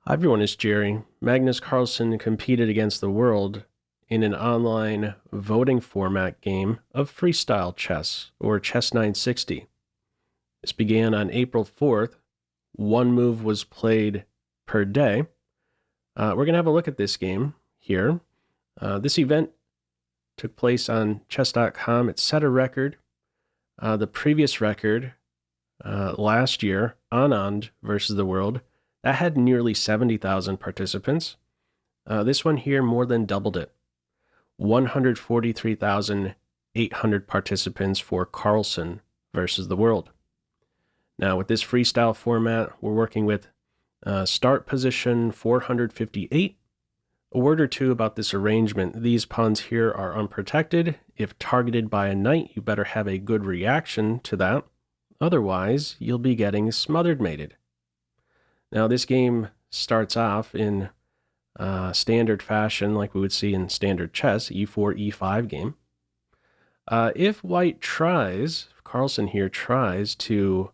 Hi everyone, it's Jerry. Magnus Carlsen competed against the world in an online voting format game of FreeStyle Chess, or Chess 960. This began on April 4th. One move was played per day. We're going to have a look at this game here. This event took place on chess.com. It set a record. The previous record last year, Anand versus the world, that had nearly 70,000 participants. This one here more than doubled it. 143,800 participants for Carlsen versus the world. Now, with this freestyle format, we're working with start position 458. A word or two about this arrangement. These pawns here are unprotected. If targeted by a knight, you better have a good reaction to that. Otherwise, you'll be getting smothered mated. Now, this game starts off in standard fashion like we would see in standard chess, e4, e5 game. If white tries, Carlsen here tries to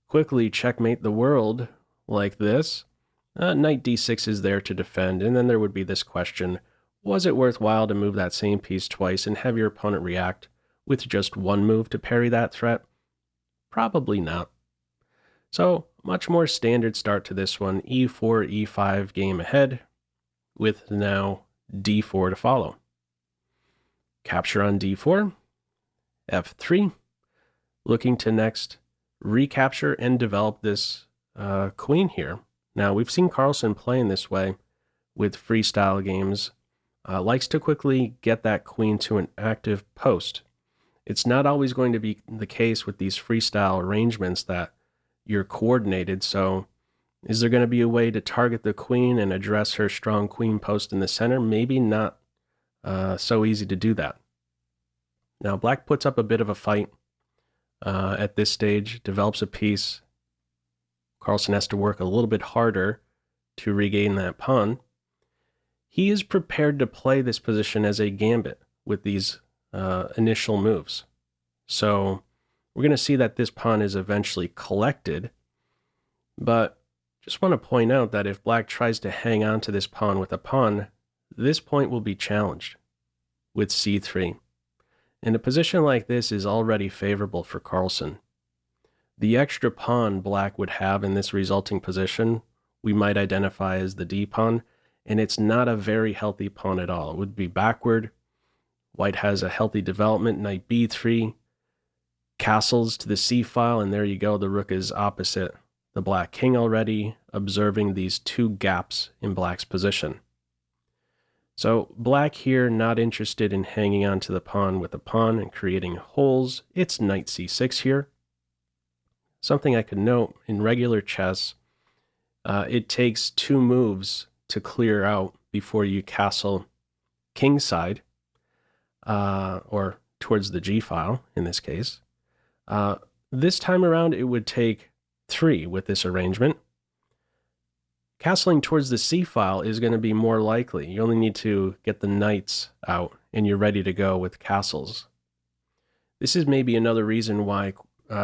quickly checkmate the world like this, knight d6 is there to defend, and then there would be this question, was it worthwhile to move that same piece twice and have your opponent react with just one move to parry that threat? Probably not. So, much more standard start to this one, e4, e5 game ahead, with now d4 to follow. Capture on d4, f3, looking to next recapture and develop this queen here. Now, we've seen Carlsen playing this way with freestyle games, likes to quickly get that queen to an active post. It's not always going to be the case with these freestyle arrangements that you're coordinated, so is there going to be a way to target the queen and address her strong queen post in the center? Maybe not so easy to do that. Now, black puts up a bit of a fight at this stage, develops a piece. Carlsen has to work a little bit harder to regain that pawn. He is prepared to play this position as a gambit with these initial moves. So we're going to see that this pawn is eventually collected, but just want to point out that if black tries to hang on to this pawn with a pawn, this point will be challenged with c3. And a position like this is already favorable for Carlsen. The extra pawn black would have in this resulting position, we might identify as the d pawn, and it's not a very healthy pawn at all. It would be backward. White has a healthy development, knight b3, castles to the c file, and there you go, the rook is opposite the black king already, observing these two gaps in black's position. So black here not interested in hanging on to the pawn with a pawn and creating holes. It's knight c6 here. Something I could note, in regular chess, it takes two moves to clear out before you castle kingside, or towards the g file in this case. This time around, it would take 3 with this arrangement. Castling towards the c file is going to be more likely. You only need to get the knights out, and you're ready to go with castles. This is maybe another reason why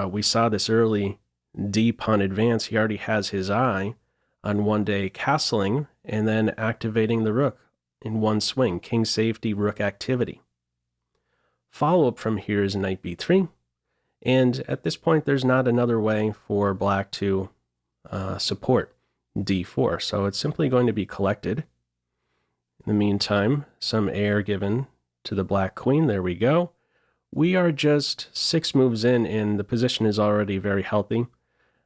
we saw this early d pawn advance. He already has his eye on one day castling and then activating the rook in one swing. King safety, rook activity. Follow-up from here is knight b3. And at this point, there's not another way for black to support d4. So it's simply going to be collected. In the meantime, some air given to the black queen. There we go. We are just 6 moves in, and the position is already very healthy,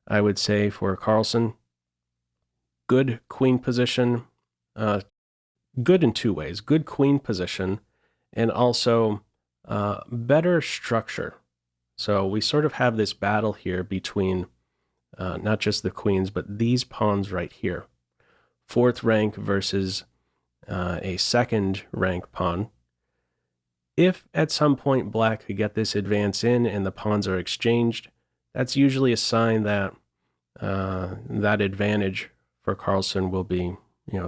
I would say, for Carlsen. Good queen position. Good in 2 ways. Good queen position, and also better structure. So we sort of have this battle here between not just the queens, but these pawns right here. 4th rank versus a 2nd rank pawn. If at some point black could get this advance in and the pawns are exchanged, that's usually a sign that that advantage for Carlsen will be,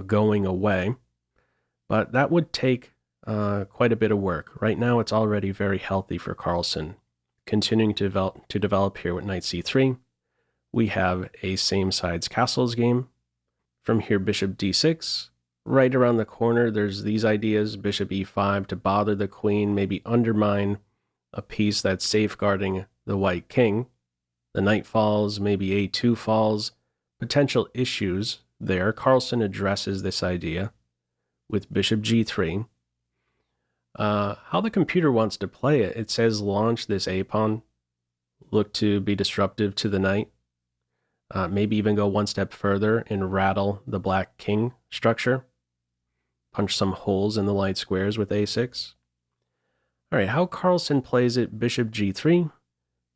going away. But that would take quite a bit of work. Right now, it's already very healthy for Carlsen. Continuing to develop here with knight c3, we have a same sides castles game. From here, bishop d6. Right around the corner, there's these ideas, bishop e5 to bother the queen, maybe undermine a piece that's safeguarding the white king. The knight falls, maybe a2 falls. Potential issues there. Carlsen addresses this idea with bishop g3. How the computer wants to play it, it says launch this a-pawn, look to be disruptive to the knight, maybe even go one step further and rattle the black king structure, punch some holes in the light squares with a6. All right, how Carlsen plays it, bishop g3.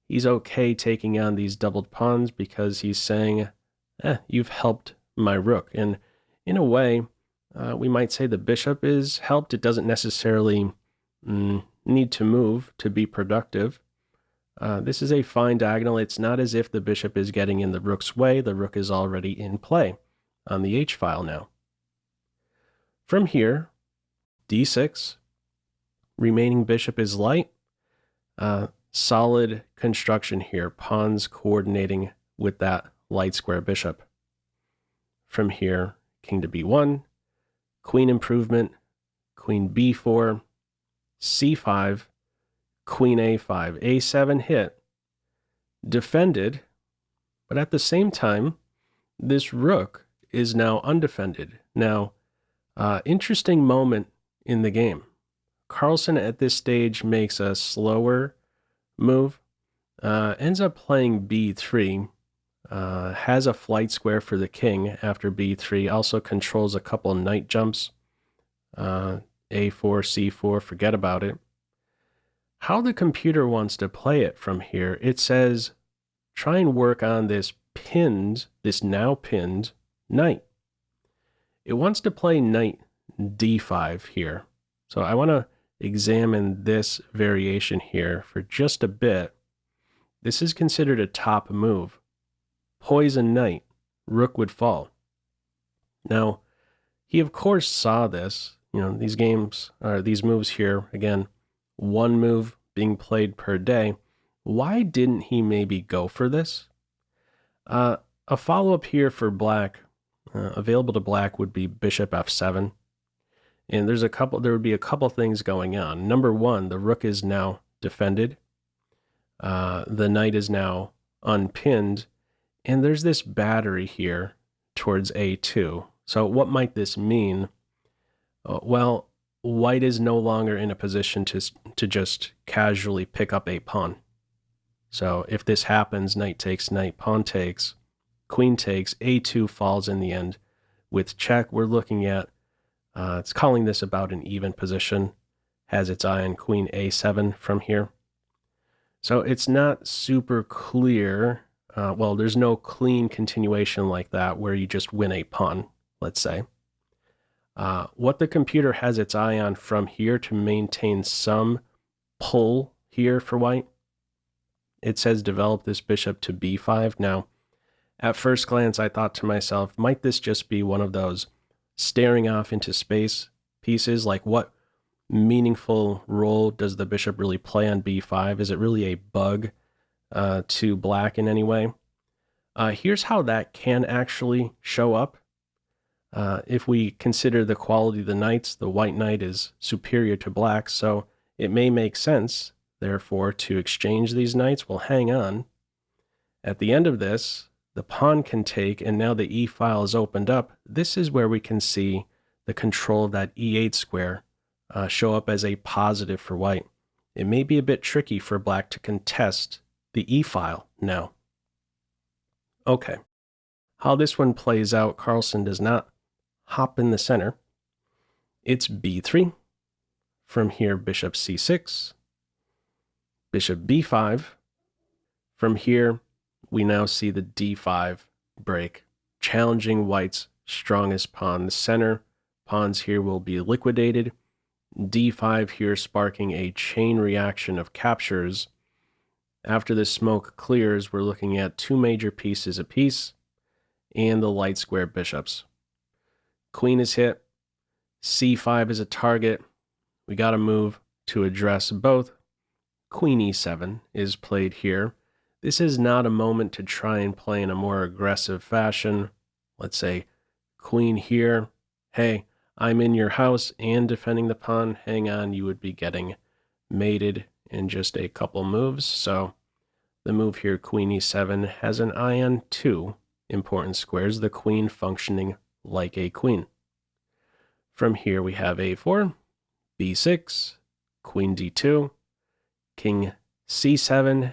He's okay taking on these doubled pawns because he's saying, you've helped my rook. And in a way, we might say the bishop is helped. It doesn't necessarily need to move to be productive. This is a fine diagonal. It's not as if the bishop is getting in the rook's way. The rook is already in play on the h-file now. From here, d6. Remaining bishop is light. Solid construction here. Pawns coordinating with that light square bishop. From here, king to b1. Queen improvement, queen b4, c5, queen a5, a7 hit, defended, but at the same time, this rook is now undefended. Now, interesting moment in the game. Carlsen at this stage makes a slower move, ends up playing b3, has a flight square for the king after b3, also controls a couple knight jumps, a4, c4, forget about it. How the computer wants to play it from here, it says try and work on this now pinned knight. It wants to play knight d5 here. So I want to examine this variation here for just a bit. This is considered a top move. Poison knight, rook would fall. Now, he of course saw this. These moves here, again, one move being played per day. Why didn't he maybe go for this? A follow-up here for black, available to black would be bishop f7. And there would be a couple things going on. Number one, the rook is now defended. The knight is now unpinned. And there's this battery here towards a2. So what might this mean? Well, white is no longer in a position to just casually pick up a pawn. So if this happens, knight takes knight, pawn takes, queen takes, a2 falls in the end. With check, we're looking at, it's calling this about an even position, has its eye on queen a7 from here. So it's not super clear. Well, there's no clean continuation like that where you just win a pawn, let's say. What the computer has its eye on from here to maintain some pull here for white, it says develop this bishop to b5. Now, at first glance, I thought to myself, might this just be one of those staring off into space pieces? Like, what meaningful role does the bishop really play on b5? Is it really a bug to black in any way? Here's how that can actually show up. If we consider the quality of the knights, the white knight is superior to black, so it may make sense, therefore, to exchange these knights. Well, hang on. At the end of this, the pawn can take, and now the e-file is opened up. This is where we can see the control of that e8 square show up as a positive for white. It may be a bit tricky for black to contest the e-file now. Okay, how this one plays out, Carlsen does not hop in the center. It's b3. From here, bishop c6, bishop b5. From here, we now see the d5 break, challenging white's strongest pawn. The center pawns here will be liquidated. d5 here sparking a chain reaction of captures. After the smoke clears, we're looking at two major pieces apiece and the light square bishops. Queen is hit. c5 is a target. We got to move to address both. Queen e7 is played here. This is not a moment to try and play in a more aggressive fashion. Let's say queen here, hey, I'm in your house and defending the pawn, hang on, you would be getting mated in just a couple moves. So the move here, queen e7, has an eye on two important squares, the queen functioning like a queen. From here we have a4, b6, queen d2, king c7,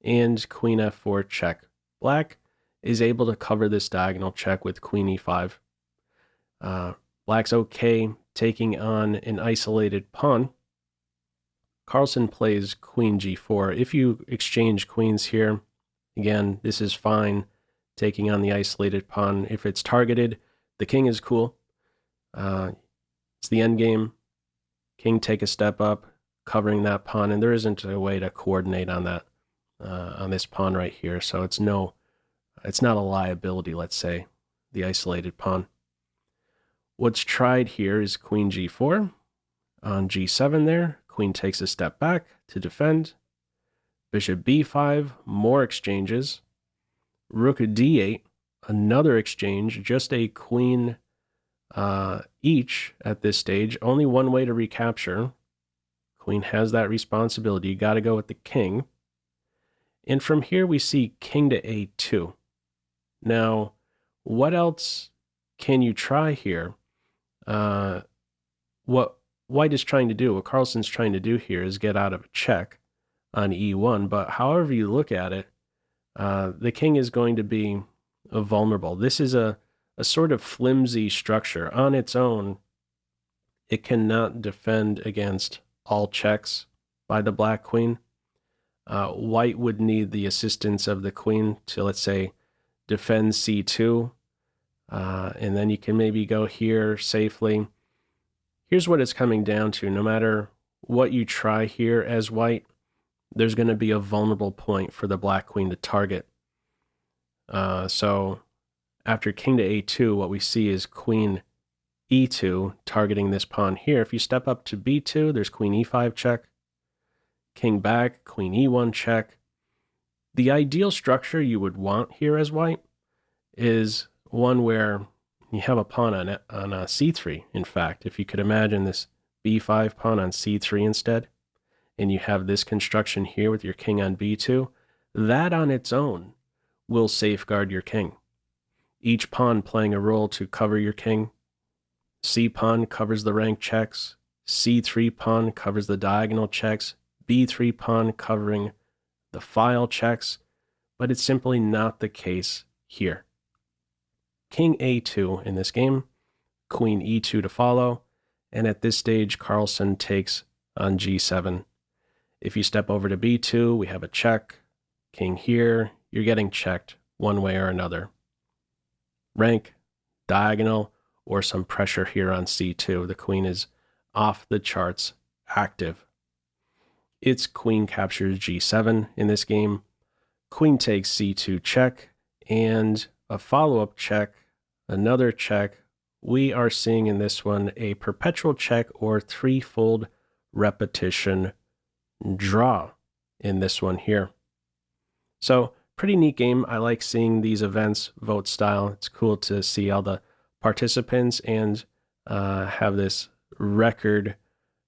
and queen f4 check. Black is able to cover this diagonal check with queen e5. Black's okay taking on an isolated pawn. Carlsen plays queen g4. If you exchange queens here, again, this is fine, taking on the isolated pawn. If it's targeted, the king is cool. It's the endgame. King take a step up, covering that pawn, and there isn't a way to coordinate on that, on this pawn right here. So it's not a liability, let's say, the isolated pawn. What's tried here is queen g4 on g7 there. Queen takes a step back to defend. Bishop b5, more exchanges. Rook d8, another exchange, just a queen each at this stage. Only one way to recapture. Queen has that responsibility. You got to go with the king. And from here we see king to a2. Now, what else can you try here? What White is trying to do, what Carlsen's trying to do here is get out of a check on e1, but however you look at it, the king is going to be vulnerable. This is a sort of flimsy structure. On its own, it cannot defend against all checks by the black queen. White would need the assistance of the queen to, let's say, defend c2, and then you can maybe go here safely. Here's what it's coming down to. No matter what you try here as white, there's going to be a vulnerable point for the black queen to target. So after king to a2, what we see is queen e2 targeting this pawn here. If you step up to b2, there's queen e5 check, king back, queen e1 check. The ideal structure you would want here as white is one where you have a pawn on c3. In fact, if you could imagine this b5 pawn on c3 instead, and you have this construction here with your king on b2, that on its own will safeguard your king. Each pawn playing a role to cover your king. C pawn covers the rank checks, c3 pawn covers the diagonal checks, b3 pawn covering the file checks, but it's simply not the case here. King a2 in this game, queen e2 to follow, and at this stage Carlsen takes on g7. If you step over to b2, we have a check. King here, you're getting checked one way or another. Rank, diagonal, or some pressure here on c2. The queen is off the charts active. It's queen captures g7 in this game. Queen takes c2 check, and a follow-up check, another check. We are seeing in this one a perpetual check or threefold repetition draw in this one here. So pretty neat game. I like seeing these events vote style. It's cool to see all the participants and have this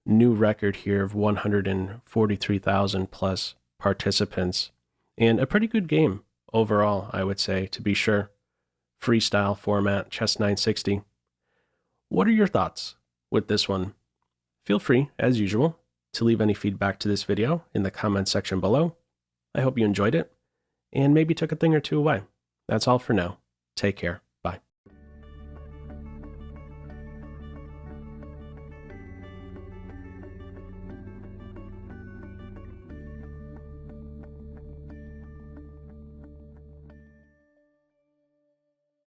new record here of 143,000 plus participants, and a pretty good game overall, I would say, to be sure. Freestyle format, Chess 960. What are your thoughts with this one? Feel free, as usual, to leave any feedback to this video in the comment section below. I hope you enjoyed it, and maybe took a thing or two away. That's all for now. Take care.